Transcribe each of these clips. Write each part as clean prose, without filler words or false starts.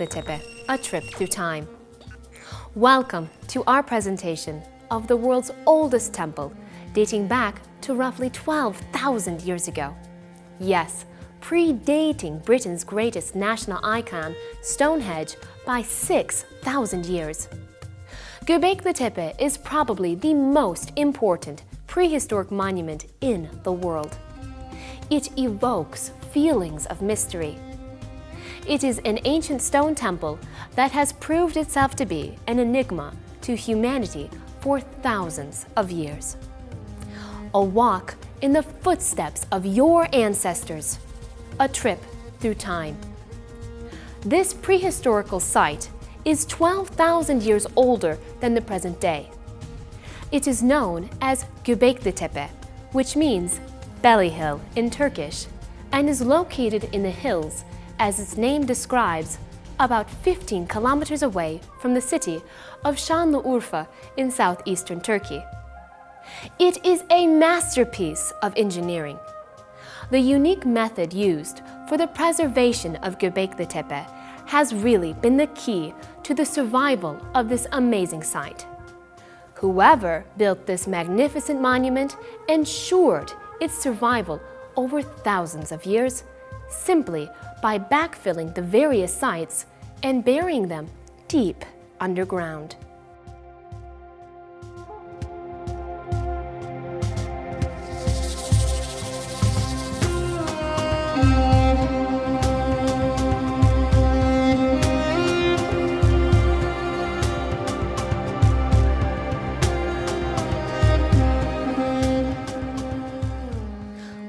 Göbeklitepe, a trip through time. Welcome to our presentation of the world's oldest temple, dating back to roughly 12,000 years ago. Yes, predating Britain's greatest national icon, Stonehenge, by 6,000 years. Göbeklitepe is probably the most important prehistoric monument in the world. It evokes feelings of mystery. It is an ancient stone temple that has proved itself to be an enigma to humanity for thousands of years. A walk in the footsteps of your ancestors, a trip through time. This prehistorical site is 12,000 years older than the present day. It is known as Göbeklitepe, which means belly hill in Turkish, and is located in the hills, as its name describes, about 15 kilometers away from the city of Şanlıurfa in southeastern Turkey. It is a masterpiece of engineering. The unique method used for the preservation of Göbeklitepe has really been the key to the survival of this amazing site. Whoever built this magnificent monument ensured its survival over thousands of years simply by backfilling the various sites and burying them deep underground.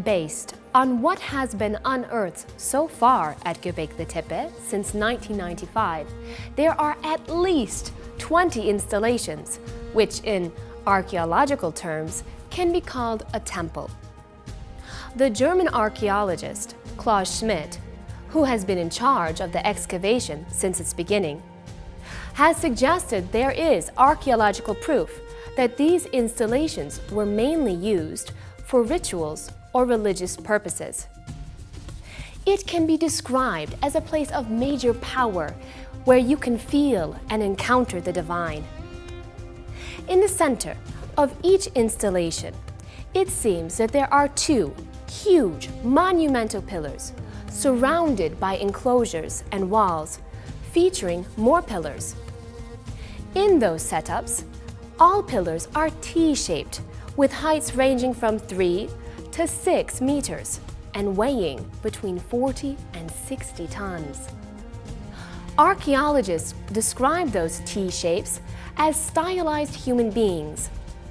Based on what has been unearthed so far at Göbeklitepe since 1995, there are at least 20 installations, which in archaeological terms can be called a temple. The German archaeologist Klaus Schmidt, who has been in charge of the excavation since its beginning, has suggested there is archaeological proof that these installations were mainly used for rituals or religious purposes. It can be described as a place of major power where you can feel and encounter the divine. In the center of each installation, it seems that there are two huge monumental pillars surrounded by enclosures and walls featuring more pillars. In those setups, all pillars are T-shaped with heights ranging from 3 to 6 meters and weighing between 40 and 60 tons. Archaeologists describe those T-shapes as stylized human beings,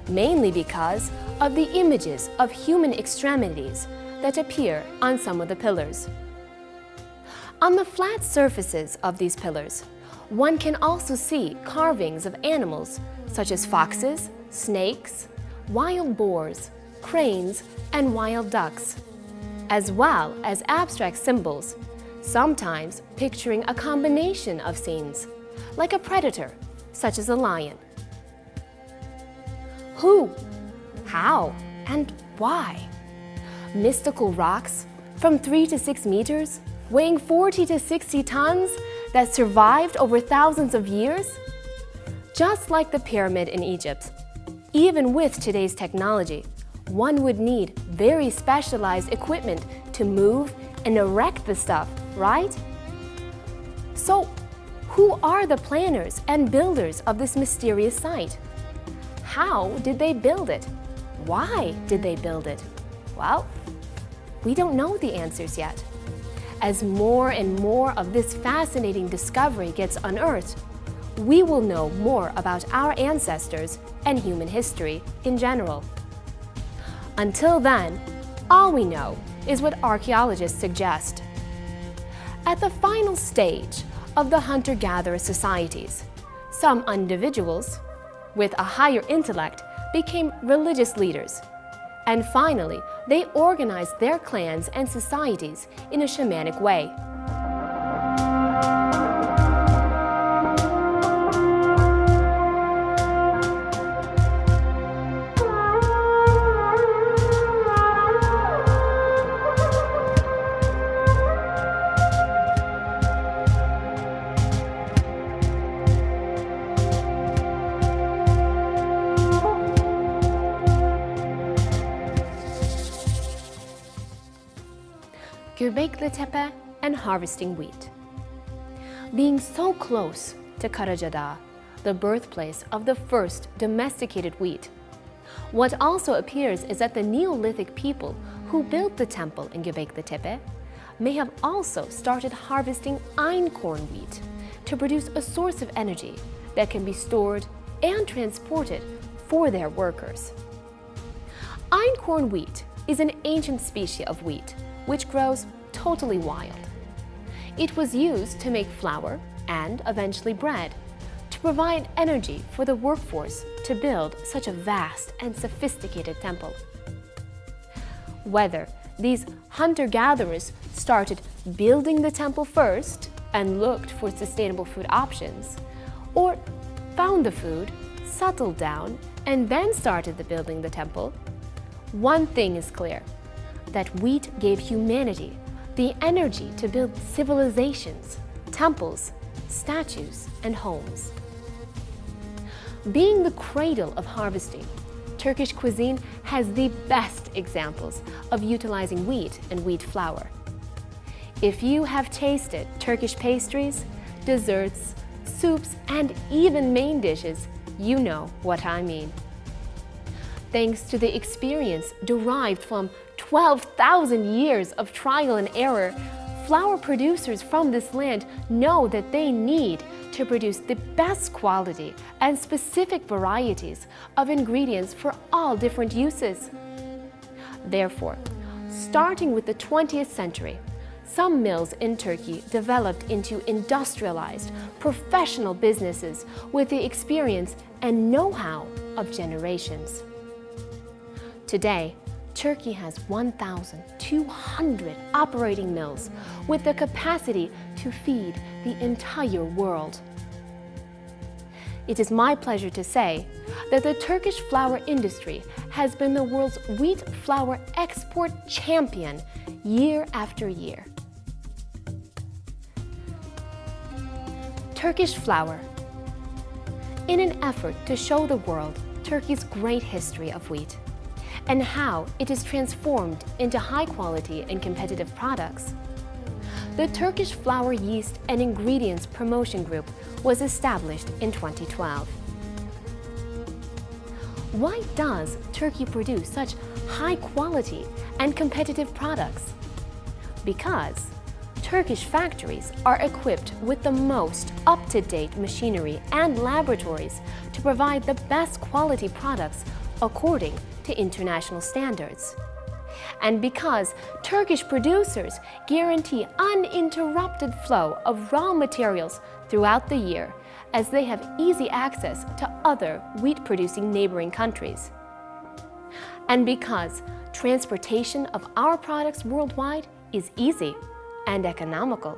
mainly because of the images of human extremities that appear on some of the pillars. On the flat surfaces of these pillars, one can also see carvings of animals such as foxes, snakes, wild boars, cranes, and wild ducks, as well as abstract symbols, sometimes picturing a combination of scenes, like a predator, such as a lion. Who, how, and why? Mystical rocks from 3 to 6 meters, weighing 40 to 60 tons, that survived over thousands of years? Just like the pyramid in Egypt, even with today's technology, one would need very specialized equipment to move and erect the stuff, right? So, who are the planners and builders of this mysterious site? How did they build it? Why did they build it? Well, we don't know the answers yet. As more and more of this fascinating discovery gets unearthed, we will know more about our ancestors and human history in general. Until then, all we know is what archaeologists suggest. At the final stage of the hunter-gatherer societies, some individuals with a higher intellect became religious leaders, and finally, they organized their clans and societies in a shamanic way. Göbeklitepe and harvesting wheat. Being so close to Karacadağ, the birthplace of the first domesticated wheat, what also appears is that the Neolithic people who built the temple in Göbeklitepe may have also started harvesting einkorn wheat to produce a source of energy that can be stored and transported for their workers. Einkorn wheat is an ancient species of wheat which grows totally wild. It was used to make flour and eventually bread to provide energy for the workforce to build such a vast and sophisticated temple. Whether these hunter-gatherers started building the temple first and looked for sustainable food options, or found the food, settled down, and then started building the temple, one thing is clear, that wheat gave humanity the energy to build civilizations, temples, statues, and homes. Being the cradle of harvesting, Turkish cuisine has the best examples of utilizing wheat and wheat flour. If you have tasted Turkish pastries, desserts, soups, and even main dishes, you know what I mean. Thanks to the experience derived from 12,000 years of trial and error, flour producers from this land know that they need to produce the best quality and specific varieties of ingredients for all different uses. Therefore, starting with the 20th century, some mills in Turkey developed into industrialized, professional businesses with the experience and know-how of generations. Today, Turkey has 1,200 operating mills with the capacity to feed the entire world. It is my pleasure to say that the Turkish flour industry has been the world's wheat flour export champion year after year. Turkish flour. In an effort to show the world Turkey's great history of wheat and how it is transformed into high-quality and competitive products, the Turkish Flour Yeast and Ingredients Promotion Group was established in 2012. Why does Turkey produce such high-quality and competitive products? Because Turkish factories are equipped with the most up-to-date machinery and laboratories to provide the best quality products according to international standards. And because Turkish producers guarantee uninterrupted flow of raw materials throughout the year, as they have easy access to other wheat-producing neighboring countries. And because transportation of our products worldwide is easy and economical,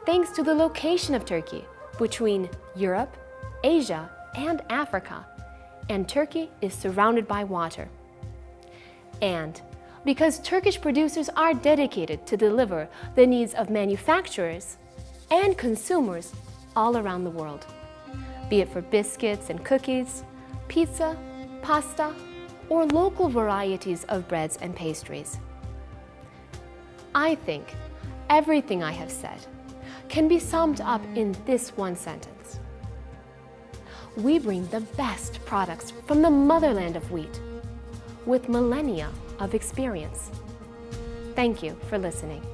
thanks to the location of Turkey between Europe, Asia, and Africa, and Turkey is surrounded by water. And because Turkish producers are dedicated to deliver the needs of manufacturers and consumers all around the world, be it for biscuits and cookies, pizza, pasta, or local varieties of breads and pastries. I think everything I have said can be summed up in this one sentence. We bring the best products from the motherland of wheat with millennia of experience. Thank you for listening.